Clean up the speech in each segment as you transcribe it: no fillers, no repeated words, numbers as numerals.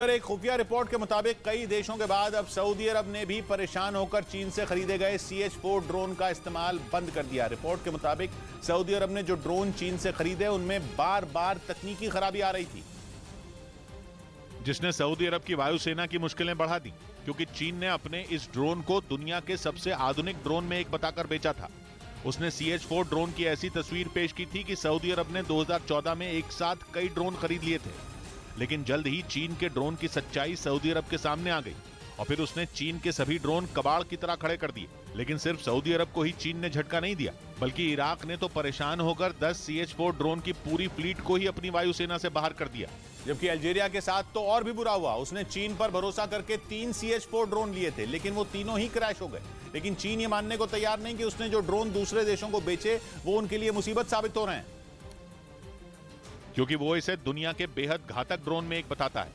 एक खुफिया रिपोर्ट के मुताबिक कई देशों के बाद अब सऊदी अरब ने भी परेशान होकर चीन से खरीदे गए CH-4 ड्रोन का इस्तेमाल बंद कर दिया। रिपोर्ट के मुताबिक सऊदी अरब ने जो ड्रोन चीन से खरीदे उनमें बार बार तकनीकी खराबी आ रही थी, जिसने सऊदी अरब की वायुसेना की मुश्किलें बढ़ा दी, क्योंकि चीन ने अपने इस ड्रोन को दुनिया के सबसे आधुनिक ड्रोन में एक बताकर बेचा था। उसने CH-4 ड्रोन की ऐसी तस्वीर पेश की थी कि सऊदी अरब ने 2014 में एक साथ कई ड्रोन खरीद लिए थे, लेकिन जल्द ही चीन के ड्रोन की सच्चाई सऊदी अरब के सामने आ गई और फिर उसने चीन के सभी ड्रोन कबाड़ की तरह खड़े कर दिए। लेकिन सिर्फ सऊदी अरब को ही चीन ने झटका नहीं दिया, बल्कि इराक ने तो परेशान होकर 10 CH-4 ड्रोन की पूरी फ्लीट को ही अपनी वायुसेना से बाहर कर दिया। जबकि अल्जीरिया के साथ तो और भी बुरा हुआ। उसने चीन पर भरोसा करके 3 CH-4 ड्रोन लिए थे, लेकिन वो तीनों ही क्रैश हो गए। लेकिन चीन ये मानने को तैयार नहीं कि उसने जो ड्रोन दूसरे देशों को बेचे वो उनके लिए मुसीबत साबित हो रहे हैं, क्योंकि वो इसे दुनिया के बेहद घातक ड्रोन में एक बताता है।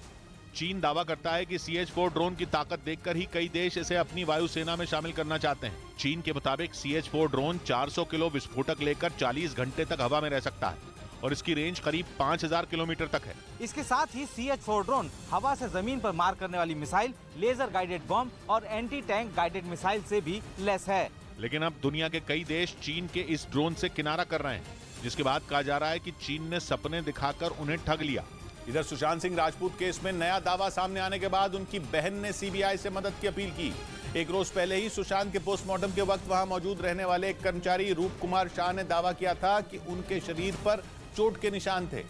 चीन दावा करता है कि CH-4 ड्रोन की ताकत देखकर ही कई देश इसे अपनी वायुसेना में शामिल करना चाहते हैं। चीन के मुताबिक CH-4 ड्रोन 400 किलो विस्फोटक लेकर 40 घंटे तक हवा में रह सकता है और इसकी रेंज करीब 5000 किलोमीटर तक है। इसके साथ ही CH-4 ड्रोन हवा से जमीन पर मार करने वाली मिसाइल, लेजर गाइडेड बॉम्ब और एंटी टैंक गाइडेड मिसाइल से भी लैस है। लेकिन अब दुनिया के कई देश चीन के इस ड्रोन से किनारा कर रहे हैं, जिसके बाद कहा जा रहा है कि चीन ने सपने दिखाकर उन्हें ठग लिया। इधर सुशांत सिंह राजपूत केस में नया दावा सामने आने के बाद उनकी बहन ने CBI से मदद की अपील की। एक रोज पहले ही सुशांत के पोस्टमार्टम के वक्त वहां मौजूद रहने वाले एक कर्मचारी रूप कुमार शाह ने दावा किया था कि उनके शरीर पर चोट के निशान थे,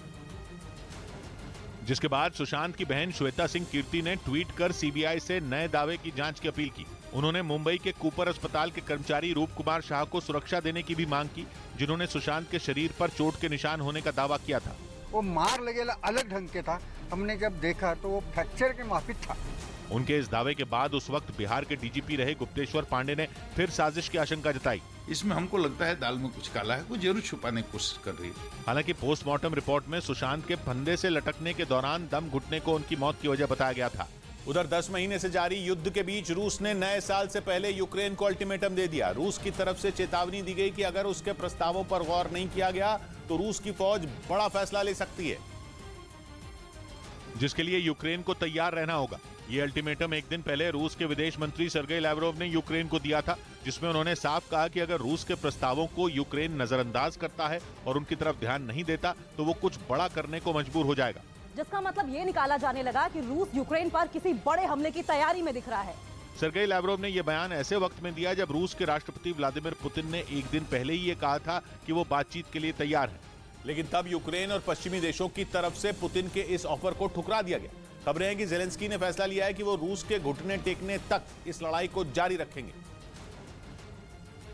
जिसके बाद सुशांत की बहन श्वेता सिंह कीर्ति ने ट्वीट कर CBI से नए दावे की जांच की अपील की। उन्होंने मुंबई के कूपर अस्पताल के कर्मचारी रूप कुमार शाह को सुरक्षा देने की भी मांग की, जिन्होंने सुशांत के शरीर पर चोट के निशान होने का दावा किया था। वो मार लगेला अलग ढंग के था, हमने जब देखा तो वो फ्रैक्चर के माफिक था। उनके इस दावे के बाद उस वक्त बिहार के DGP रहे गुप्तेश्वर पांडे ने फिर साजिश की आशंका जताई। इसमें हमको लगता है दाल में कुछ काला है, कुछ जरूर छुपाने की कोशिश कर रही है। हालांकि पोस्टमार्टम रिपोर्ट में सुशांत के फंदे से लटकने के दौरान दम घुटने को उनकी मौत की वजह बताया गया था। उधर 10 महीने से जारी युद्ध के बीच रूस ने नए साल से पहले यूक्रेन को अल्टीमेटम दे दिया। रूस की तरफ से चेतावनी दी गई कि अगर उसके प्रस्तावों पर गौर नहीं किया गया तो रूस की फौज बड़ा फैसला ले सकती है, जिसके लिए यूक्रेन को तैयार रहना होगा। ये अल्टीमेटम एक दिन पहले रूस के विदेश मंत्री सर्गेई लैवरोव ने यूक्रेन को दिया था, जिसमें उन्होंने साफ कहा कि अगर रूस के प्रस्तावों को यूक्रेन नजरअंदाज करता है और उनकी तरफ ध्यान नहीं देता तो वो कुछ बड़ा करने को मजबूर हो जाएगा। जिसका मतलब ये निकाला जाने लगा कि रूस यूक्रेन पर किसी बड़े हमले की तैयारी में दिख रहा है। सर्गेई लैवरोव ने यह बयान ऐसे वक्त में दिया जब रूस के राष्ट्रपति व्लादिमीर पुतिन ने एक दिन पहले ही ये कहा था कि वो बातचीत के लिए तैयार है। लेकिन तब यूक्रेन और पश्चिमी देशों की तरफ से पुतिन के इस ऑफर को ठुकरा दिया गया। खबरें हैं कि ज़ेलेंस्की ने फैसला लिया है कि वो रूस के घुटने टेकने तक इस लड़ाई को जारी रखेंगे,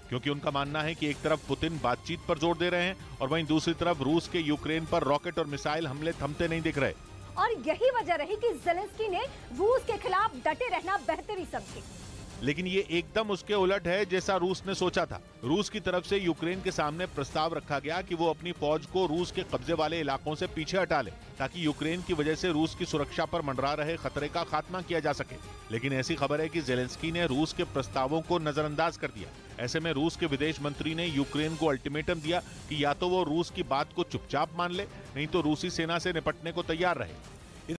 क्योंकि उनका मानना है कि एक तरफ पुतिन बातचीत पर जोर दे रहे हैं और वहीं दूसरी तरफ रूस के यूक्रेन पर रॉकेट और मिसाइल हमले थमते नहीं दिख रहे। और यही वजह रही कि ज़ेलेंस्की ने रूस के खिलाफ डटे रहना बेहतरी समझी। लेकिन ये एकदम उसके उलट है जैसा रूस ने सोचा था। रूस की तरफ से यूक्रेन के सामने प्रस्ताव रखा गया कि वो अपनी फौज को रूस के कब्जे वाले इलाकों से पीछे हटा ले, ताकि यूक्रेन की वजह से रूस की सुरक्षा पर मंडरा रहे खतरे का खात्मा किया जा सके। लेकिन ऐसी खबर है कि ज़ेलेंस्की ने रूस के प्रस्तावों को नजरअंदाज कर दिया। ऐसे में रूस के विदेश मंत्री ने यूक्रेन को अल्टीमेटम दिया कि या तो वो रूस की बात को चुपचाप मान ले, नहीं तो रूसी सेना से निपटने को तैयार रहे।